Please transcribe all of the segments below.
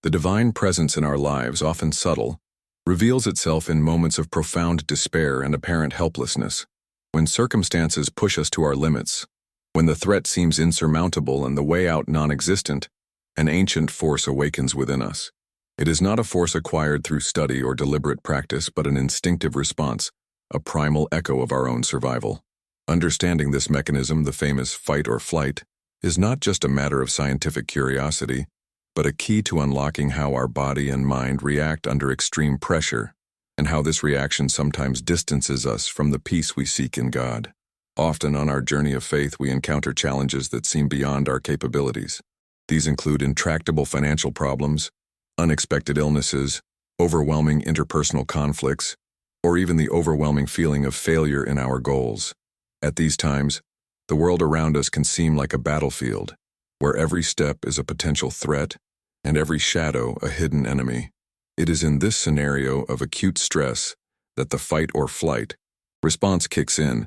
The divine presence in our lives, often subtle, reveals itself in moments of profound despair and apparent helplessness, when circumstances push us to our limits, when the threat seems insurmountable and the way out non-existent, an ancient force awakens within us. It is not a force acquired through study or deliberate practice, but an instinctive response, a primal echo of our own survival. Understanding this mechanism, the famous fight or flight, is not just a matter of scientific curiosity, but a key to unlocking how our body and mind react under extreme pressure, and how this reaction sometimes distances us from the peace we seek in God. Often on our journey of faith, we encounter challenges that seem beyond our capabilities. These include intractable financial problems, unexpected illnesses, overwhelming interpersonal conflicts, or even the overwhelming feeling of failure in our goals. At these times, the world around us can seem like a battlefield, where every step is a potential threat and every shadow a hidden enemy. It is in this scenario of acute stress that the fight or flight response kicks in,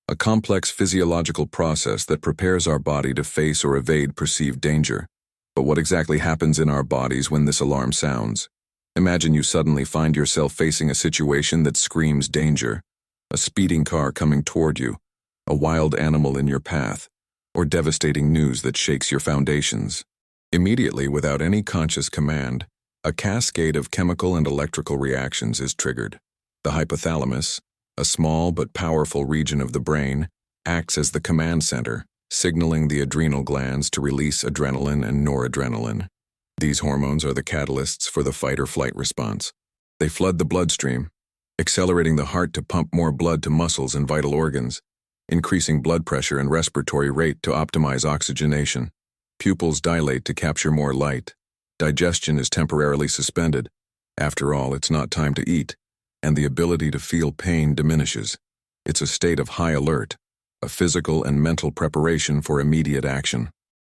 a complex physiological process that prepares our body to face or evade perceived danger. But what exactly happens in our bodies when this alarm sounds? Imagine you suddenly find yourself facing a situation that screams danger, a speeding car coming toward you, a wild animal in your path, or devastating news that shakes your foundations. Immediately, without any conscious command, a cascade of chemical and electrical reactions is triggered. The hypothalamus, a small but powerful region of the brain, acts as the command center, signaling the adrenal glands to release adrenaline and noradrenaline. These hormones are the catalysts for the fight or flight response. They flood the bloodstream, accelerating the heart to pump more blood to muscles and vital organs, increasing blood pressure and respiratory rate to optimize oxygenation. Pupils dilate to capture more light. Digestion is temporarily suspended. After all, it's not time to eat, and the ability to feel pain diminishes. It's a state of high alert, a physical and mental preparation for immediate action.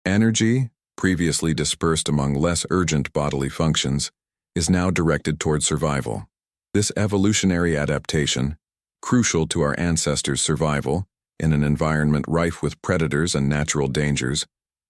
Energy, previously dispersed among less urgent bodily functions, is now directed toward survival. This evolutionary adaptation, crucial to our ancestors' survival in an environment rife with predators and natural dangers,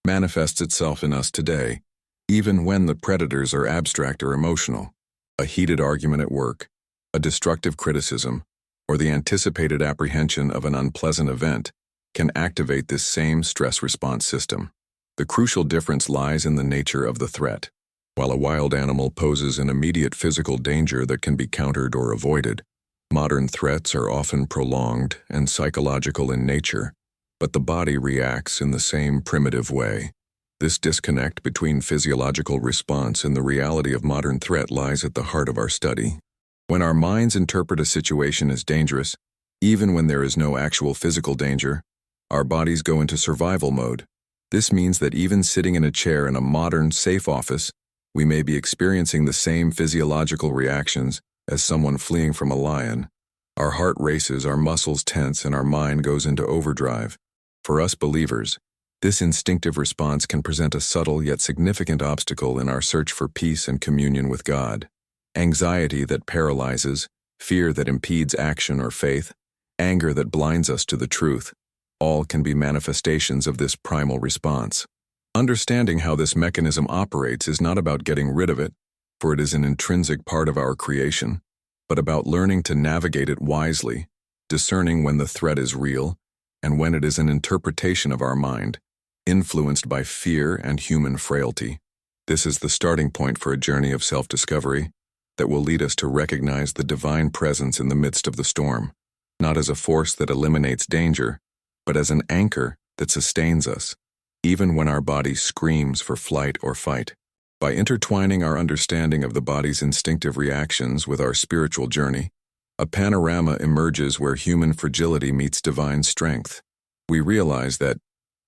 manifests itself in us today, even when the predators are abstract or emotional. A heated argument at work, a destructive criticism, or the anticipated apprehension of an unpleasant event can activate this same stress response system. The crucial difference lies in the nature of the threat. While a wild animal poses an immediate physical danger that can be countered or avoided, modern threats are often prolonged and psychological in nature, but the body reacts in the same primitive way. This disconnect between physiological response and the reality of modern threat lies at the heart of our study. When our minds interpret a situation as dangerous, even when there is no actual physical danger, our bodies go into survival mode. This means that even sitting in a chair in a modern, safe office, we may be experiencing the same physiological reactions as someone fleeing from a lion. Our heart races, our muscles tense, and our mind goes into overdrive. For us believers, this instinctive response can present a subtle yet significant obstacle in our search for peace and communion with God. Anxiety that paralyzes, fear that impedes action or faith, anger that blinds us to the truth, all can be manifestations of this primal response. Understanding how this mechanism operates is not about getting rid of it, for it is an intrinsic part of our creation, but about learning to navigate it wisely, discerning when the threat is real and when it is an interpretation of our mind, influenced by fear and human frailty. This is the starting point for a journey of self-discovery that will lead us to recognize the divine presence in the midst of the storm, not as a force that eliminates danger, but as an anchor that sustains us, even when our body screams for flight or fight. By intertwining our understanding of the body's instinctive reactions with our spiritual journey, a panorama emerges where human fragility meets divine strength. We realize that,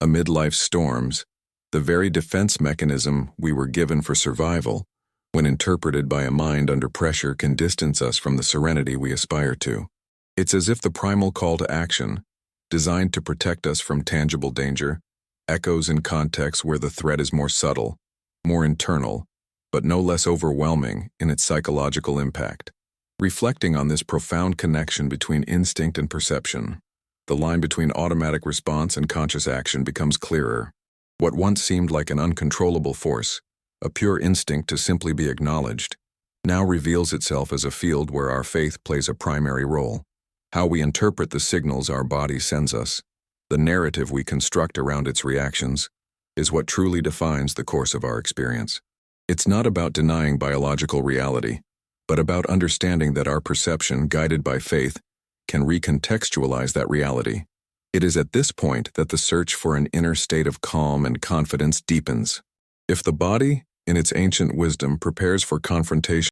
amid life's storms, the very defense mechanism we were given for survival, when interpreted by a mind under pressure, can distance us from the serenity we aspire to. It's as if the primal call to action, designed to protect us from tangible danger, echoes in contexts where the threat is more subtle, more internal, but no less overwhelming in its psychological impact. Reflecting on this profound connection between instinct and perception, the line between automatic response and conscious action becomes clearer. What once seemed like an uncontrollable force a pure instinct to simply be acknowledged, now reveals itself as a field where our faith plays a primary role. How we interpret the signals our body sends us, the narrative we construct around its reactions, is what truly defines the course of our experience. It's not about denying biological reality, but about understanding that our perception, guided by faith, can recontextualize that reality. It is at this point that the search for an inner state of calm and confidence deepens. If the body, in its ancient wisdom, prepares for confrontation